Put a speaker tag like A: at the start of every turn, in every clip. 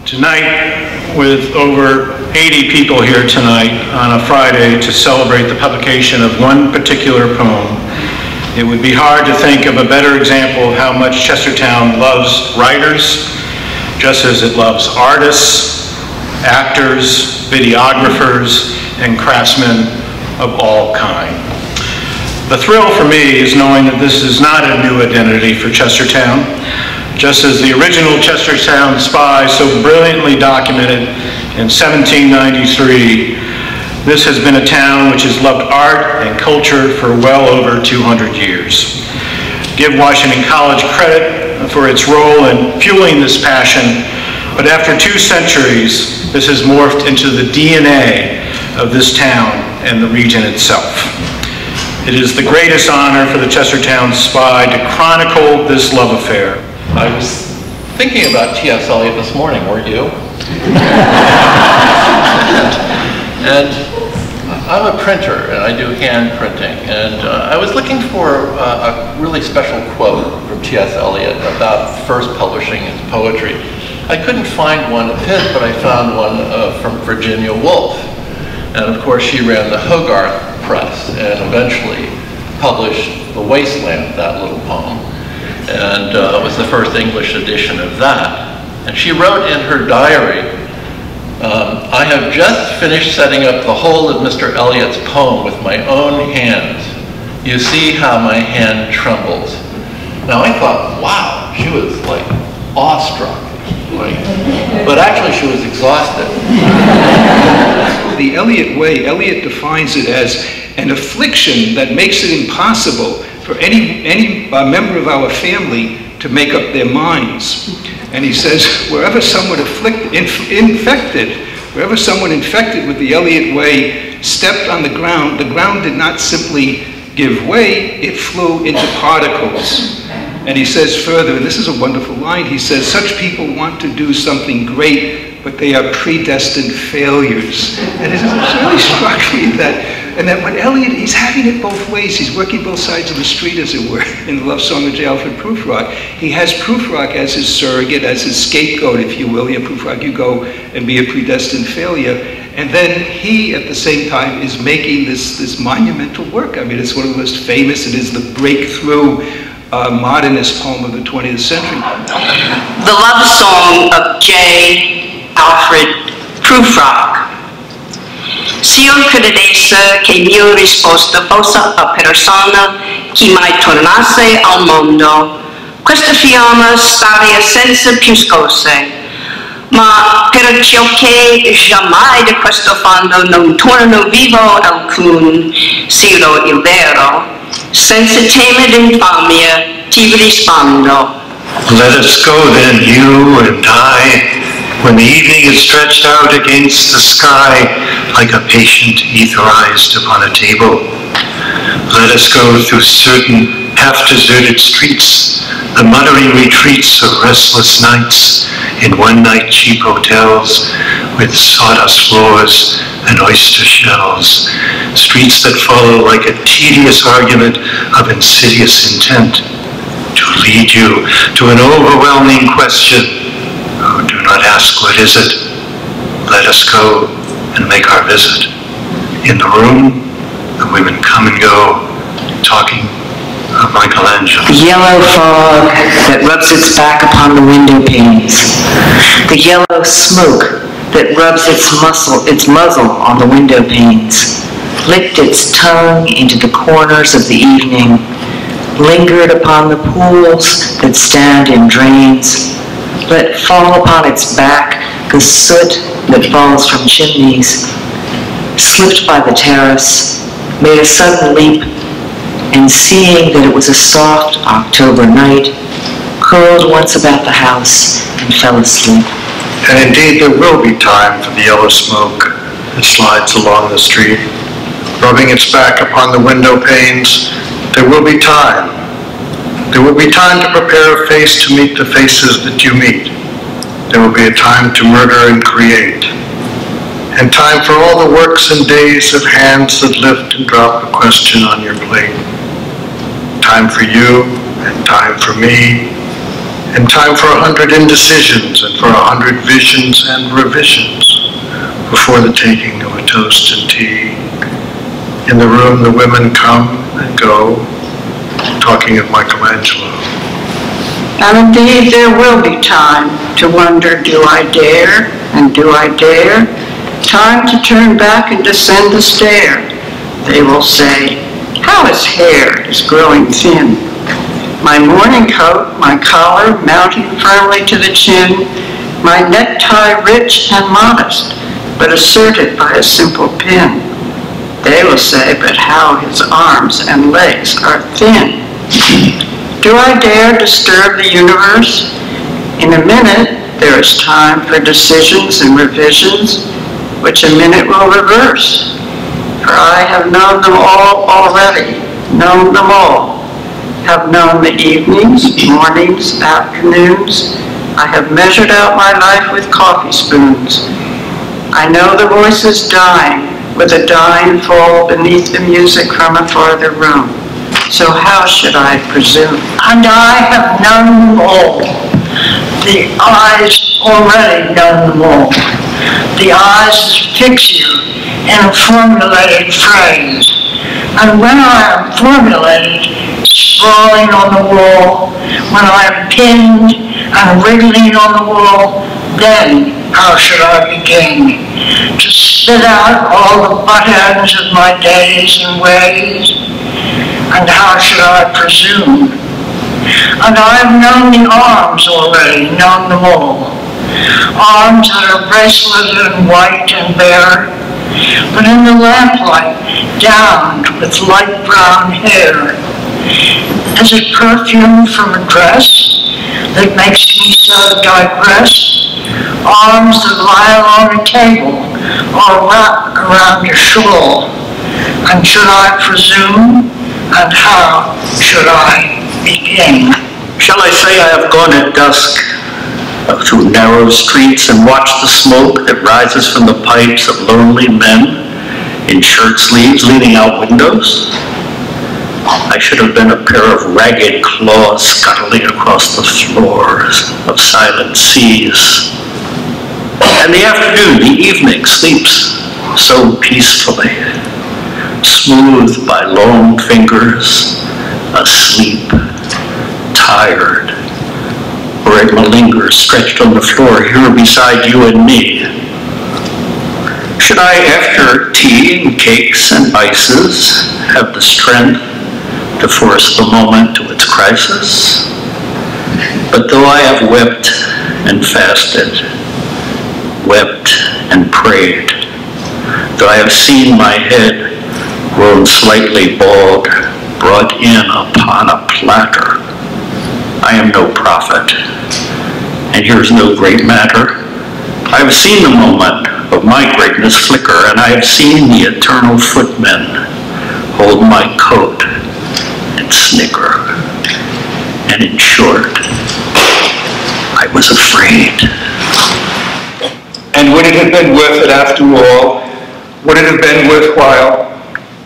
A: Tonight, with over 80 people here tonight on a Friday to celebrate the publication of one particular poem, it would be hard to think of a better example of how much Chestertown loves writers, just as it loves artists, actors, videographers, and craftsmen of all kinds. The thrill for me is knowing that this is not a new identity for Chestertown. Just as the original Chestertown Spy so brilliantly documented in 1793, this has been a town which has loved art and culture for well over 200 years. Give Washington College credit for its role in fueling this passion, but after 2 centuries, this has morphed into the DNA of this town and the region itself. It is the greatest honor for the Chestertown Spy to chronicle this love affair.
B: I was thinking about T.S. Eliot this morning, weren't you? and I'm a printer, and I do hand printing, and I was looking for a really special quote from T.S. Eliot about first publishing his poetry. I couldn't find one of his, but I found one from Virginia Woolf. And of course, she ran the Hogarth Press and eventually published The Wasteland, that little poem. And it was the first English edition of that. And she wrote in her diary, I have just finished setting up the whole of Mr. Eliot's poem with my own hands. You see how my hand trembles. Now I thought, wow, she was like awestruck. But actually she was exhausted.
C: The Eliot way, Eliot defines it as an affliction that makes it impossible for any member of our family to make up their minds. And he says, wherever someone wherever someone infected with the Eliot way stepped on the ground did not simply give way, it flew into particles. And he says further, and this is a wonderful line, he says, such people want to do something great, but they are predestined failures. And it really struck me that when Eliot, he's having it both ways. He's working both sides of the street, as it were, in the love song of J. Alfred Prufrock. He has Prufrock as his surrogate, as his scapegoat, if you will. Yeah, Prufrock, you go and be a predestined failure. And then he, at the same time, is making this monumental work. I mean, it's one of the most famous. It is the breakthrough modernist poem of the 20th century.
D: The love song of J. Alfred Prufrock. Se io credesse che il mio risposta fosse a persona che mai tornasse al mondo, questa fiamma staria senza più scosse. Ma per ciò che jamais di questo fondo non tornano vivo alcun, siro il vero, senza tema d'infamia ti rispondo.
E: Let us go then, you and I, when the evening is stretched out against the sky like a patient etherized upon a table. Let us go through certain half-deserted streets, the muttering retreats of restless nights in one-night cheap hotels with sawdust floors and oyster shells, streets that follow like a tedious argument of insidious intent to lead you to an overwhelming question. Oh, do not ask, what is it? Let us go and make our visit. In the room, the women come and go, talking of Michelangelo.
F: The yellow fog that rubs its back upon the window panes. The yellow smoke that rubs its muzzle on the window panes. Licked its tongue into the corners of the evening. Lingered upon the pools that stand in drains. Let fall upon its back the soot that falls from chimneys, slipped by the terrace, made a sudden leap, and seeing that it was a soft October night, curled once about the house and fell asleep.
E: And indeed there will be time for the yellow smoke that slides along the street, rubbing its back upon the window panes. There will be time. There will be time to prepare a face to meet the faces that you meet. There will be a time to murder and create. And time for all the works and days of hands that lift and drop a question on your plate. Time for you and time for me. and time for 100 indecisions and for 100 visions and revisions before the taking of a toast and tea. In the room, the women come and go, talking of Michelangelo.
G: And indeed, there will be time to wonder, do I dare, and do I dare? Time to turn back and descend the stair. They will say, how his hair is growing thin. My morning coat, my collar mounting firmly to the chin, my necktie rich and modest, but asserted by a simple pin. They will say, but how his arms and legs are thin. Do I dare disturb the universe? In a minute, there is time for decisions and revisions, which a minute will reverse. For I have known them all already, known them all. Have known the evenings, mornings, afternoons. I have measured out my life with coffee spoons. I know the voices dying, with a dying fall beneath the music from a farther room. So how should I presume? And I have known them all. The eyes already know them all. The eyes fix you in a formulated phrase. And when I am formulated, sprawling on the wall, when I am pinned and wriggling on the wall, then how should I begin to spit out all the butt ends of my days and ways? And how should I presume? And I've known the arms already, known them all. Arms that are braceleted and white and bare, but in the lamplight, downed with light brown hair. Is it perfume from a dress that makes me so digress? Arms that lie along a table or wrap around a shawl. And should I presume? And how should I begin?
H: Shall I say I have gone at dusk through narrow streets and watched the smoke that rises from the pipes of lonely men in shirt sleeves leaning out windows? I should have been a pair of ragged claws scuttling across the floors of silent seas. And the afternoon, the evening, sleeps so peacefully, smoothed by long fingers, asleep, tired, or it malingers stretched on the floor here beside you and me. Should I, after tea and cakes and ices, have the strength to force the moment to its crisis? But though I have wept and fasted, wept and prayed, though I have seen my head grown slightly bald, brought in upon a platter, I am no prophet, and here's no great matter. I have seen the moment of my greatness flicker, and I have seen the eternal footmen hold my coat and snicker. And in short, I was afraid.
C: And would it have been worth it after all? Would it have been worthwhile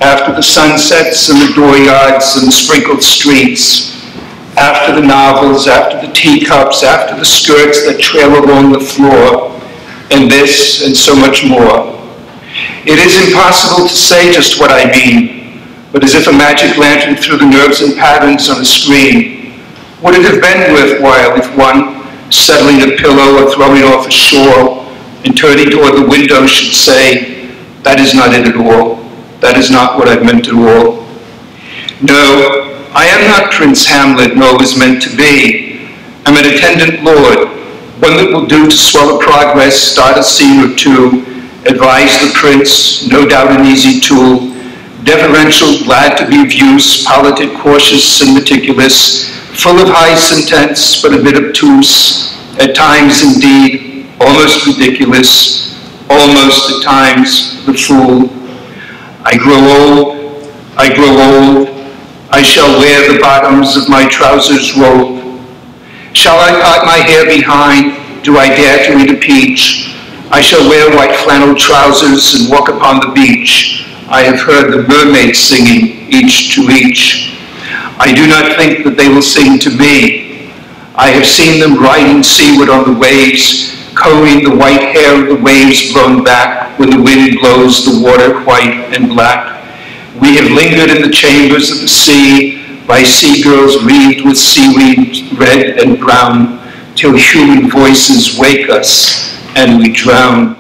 C: after the sunsets and the dooryards and the sprinkled streets, after the novels, after the teacups, after the skirts that trail along the floor, and this and so much more? It is impossible to say just what I mean, but as if a magic lantern threw the nerves and patterns on a screen. Would it have been worthwhile if one, settling a pillow or throwing off a shawl and turning toward the window, should say, that is not it at all. That is not what I've meant at all. No, I am not Prince Hamlet, nor was meant to be. I'm an attendant lord, one that will do to swell a progress, start a scene or two, advise the prince, no doubt an easy tool, deferential, glad to be of use, politic, cautious, and meticulous, full of high sentence, but a bit obtuse, at times indeed, almost ridiculous, almost at times the fool. I grow old, I shall wear the bottoms of my trousers rolled. Shall I part my hair behind? Do I dare to eat a peach? I shall wear white flannel trousers and walk upon the beach. I have heard the mermaids singing, each to each. I do not think that they will sing to me. I have seen them riding seaward on the waves, combing the white hair of the waves blown back when the wind blows the water white and black. We have lingered in the chambers of the sea by seagulls wreathed with seaweed red and brown, till human voices wake us and we drown.